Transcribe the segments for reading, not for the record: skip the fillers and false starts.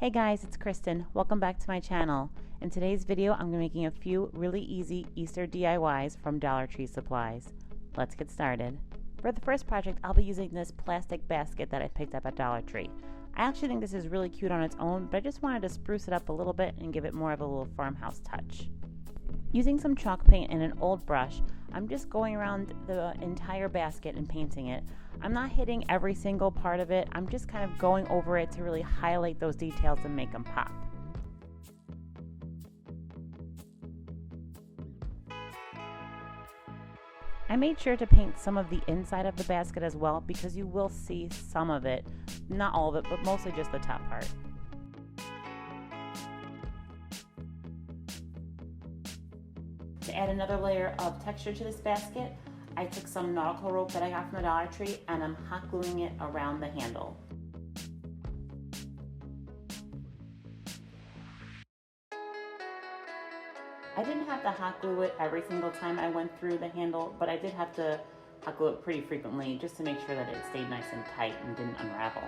Hey guys, it's Kristen. Welcome back to my channel. In today's video, I'm making a few really easy Easter DIYs from Dollar Tree supplies. Let's get started. For the first project, I'll be using this plastic basket that I picked up at Dollar Tree. I actually think this is really cute on its own, but I just wanted to spruce it up a little bit and give it more of a little farmhouse touch. Using some chalk paint and an old brush, I'm just going around the entire basket and painting it. I'm not hitting every single part of it, I'm just kind of going over it to really highlight those details and make them pop. I made sure to paint some of the inside of the basket as well because you will see some of it, not all of it, but mostly just the top part. To add another layer of texture to this basket, I took some Nautical rope that I got from the Dollar Tree and I'm hot gluing it around the handle. I didn't have to hot glue it every single time I went through the handle, but I did have to hot glue it pretty frequently just to make sure that it stayed nice and tight and didn't unravel.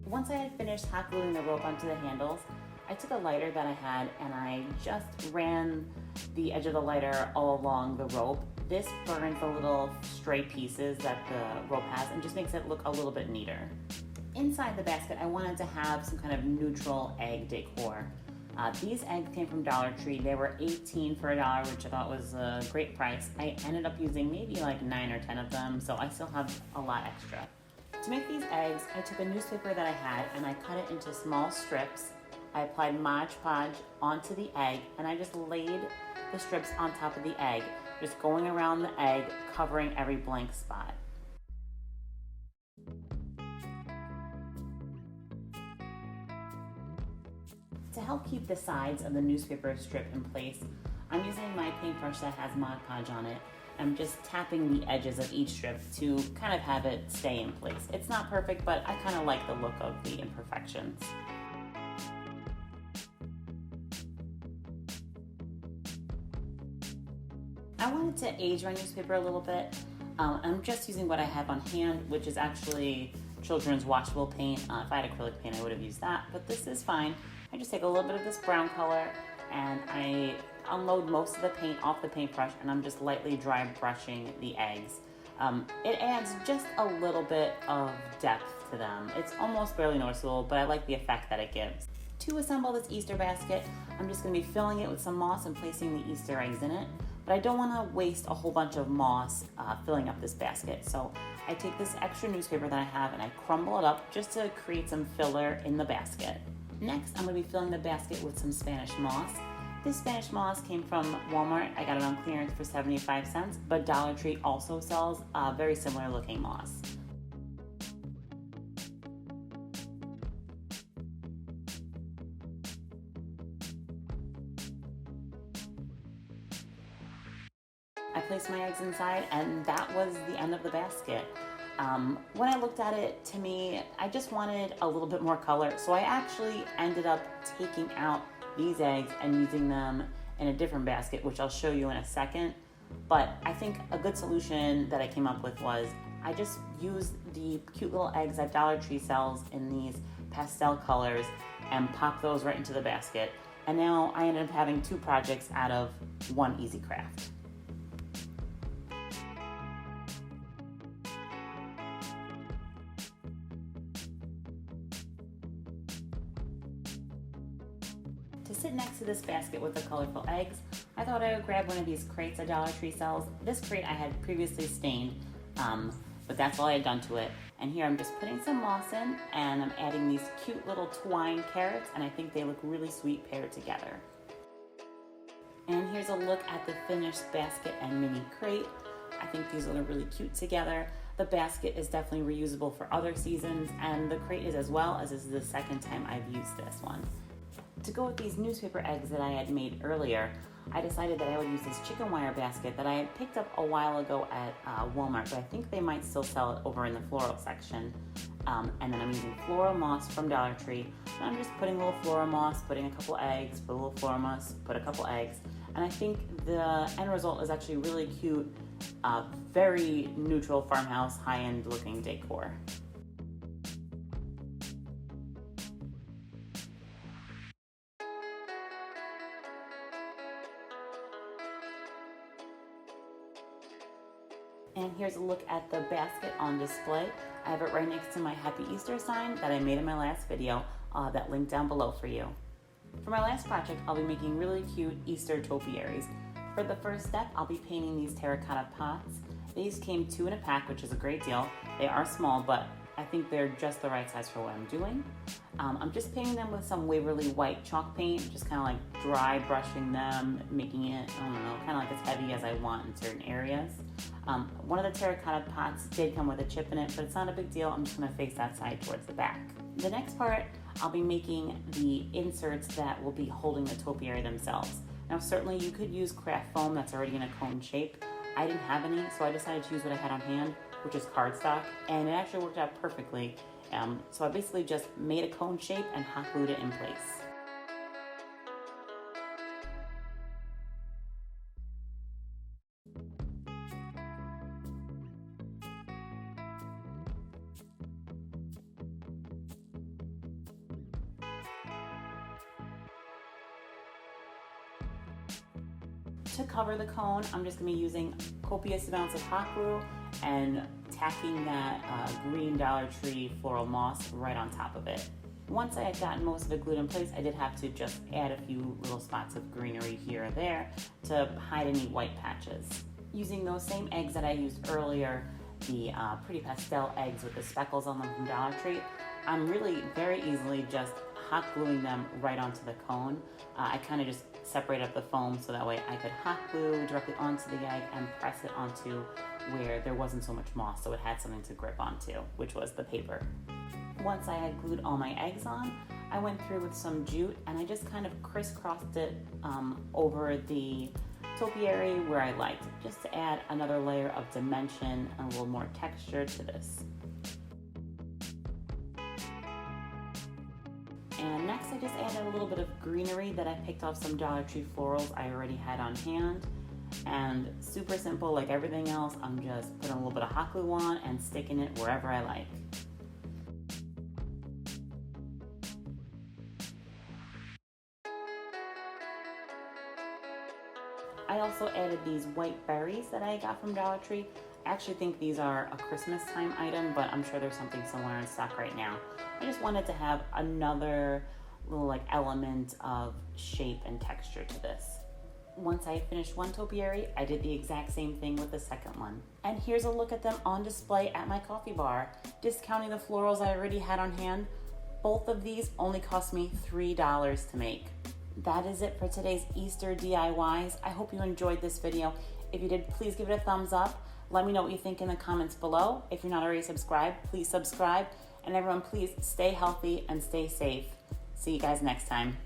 Once I had finished hot gluing the rope onto the handles, I took a lighter that I had and I just ran the edge of the lighter all along the rope. This burns the little stray pieces that the rope has and just makes it look a little bit neater. Inside the basket, I wanted to have some kind of neutral egg decor. These eggs came from Dollar Tree. They were $18 for $1, which I thought was a great price. I ended up using maybe like 9 or 10 of them, so I still have a lot extra. To make these eggs, I took a newspaper that I had and I cut it into small strips. I applied Podge onto the egg and I just laid the strips on top of the egg, just going around the egg, covering every blank spot. To help keep the sides of the newspaper strip in place, I'm using my paintbrush that has Mod Podge on it. I'm just tapping the edges of each strip to kind of have it stay in place. It's not perfect, but I kind of like the look of the imperfections. I wanted to age my newspaper a little bit. I'm just using what I have on hand, which is actually children's washable paint. If I had acrylic paint, I would have used that, but this is fine. I just take a little bit of this brown color and I unload most of the paint off the paintbrush and I'm just lightly dry brushing the eggs. It adds just a little bit of depth to them. It's almost barely noticeable, but I like the effect that it gives. To assemble this Easter basket, I'm just going to be filling it with some moss and placing the Easter eggs in it. But I don't want to waste a whole bunch of moss filling up this basket. So I take this extra newspaper that I have and I crumble it up just to create some filler in the basket. Next, I'm going to be filling the basket with some Spanish moss. This Spanish moss came from Walmart. I got it on clearance for 75 cents, but Dollar Tree also sells very similar looking moss. I placed my eggs inside and that was the end of the basket. When I looked at it, to me, I just wanted a little bit more color, so I actually ended up taking out these eggs and using them in a different basket, which I'll show you in a second. But I think a good solution that I came up with was I just used the cute little eggs that Dollar Tree sells in these pastel colors and pop those right into the basket. And now I ended up having 2 projects out of 1 easy craft. To sit next to this basket with the colorful eggs, I thought I would grab one of these crates that Dollar Tree sells. This crate I had previously stained, but that's all I had done to it. And here I'm just putting some moss in and I'm adding these cute little twine carrots and I think they look really sweet paired together. And here's a look at the finished basket and mini crate. I think these look really cute together. The basket is definitely reusable for other seasons and the crate is as well, as this is the second time I've used this one. To go with these newspaper eggs that I had made earlier, I decided that I would use this chicken wire basket that I had picked up a while ago at Walmart, but I think they might still sell it over in the floral section. And then I'm using Floral Moss from Dollar Tree. And I'm just putting a little Floral Moss, putting a couple eggs, put a little Floral Moss, put a couple eggs, And I think the end result is actually really cute, very neutral farmhouse, high-end looking decor. And here's a look at the basket on display. I have it right next to my Happy Easter sign that I made in my last video, that link down below for you. For my last project, I'll be making really cute Easter topiaries. For the first step, I'll be painting these terracotta pots. These came 2 in a pack, which is a great deal. They are small, but I think they're just the right size for what I'm doing. I'm just painting them with some Waverly white chalk paint, just kind of like dry brushing them, making it, I don't know, kind of like as heavy as I want in certain areas. One of the terracotta pots did come with a chip in it, but it's not a big deal. I'm just gonna face that side towards the back. The next part, I'll be making the inserts that will be holding the topiary themselves. Now certainly you could use craft foam that's already in a cone shape. I didn't have any, so I decided to use what I had on hand, which is cardstock, and it actually worked out perfectly. So I basically just made a cone shape and hot glued it in place. To cover the cone, I'm just going to be using copious amounts of hot glue and tacking that green Dollar Tree Floral Moss right on top of it. Once I had gotten most of it glued in place, I did have to just add a few little spots of greenery here or there to hide any white patches. Using those same eggs that I used earlier, the pretty pastel eggs with the speckles on them from Dollar Tree, I'm really very easily just hot gluing them right onto the cone. I kind of just separate up the foam so that way I could hot glue directly onto the egg and press it onto where there wasn't so much moss, so it had something to grip onto, which was the paper. Once I had glued all my eggs on, I went through with some jute and I just kind of crisscrossed it over the topiary where I liked, just to add another layer of dimension and a little more texture to this. And next I just added a little bit of greenery that I picked off some Dollar Tree florals I already had on hand. And super simple, like everything else, I'm just putting a little bit of hot glue on and sticking it wherever I like. I also added these white berries that I got from Dollar Tree. I actually think these are a Christmas time item, but I'm sure there's something similar in stock right now. I just wanted to have another little like element of shape and texture to this. Once I finished one topiary, I did the exact same thing with the second one. And here's a look at them on display at my coffee bar. Discounting the florals I already had on hand, both of these only cost me $3 to make. That is it for today's Easter DIYs. I hope you enjoyed this video. If you did, please give it a thumbs up. Let me know what you think in the comments below. If you're not already subscribed, please subscribe. And everyone, please stay healthy and stay safe. See you guys next time.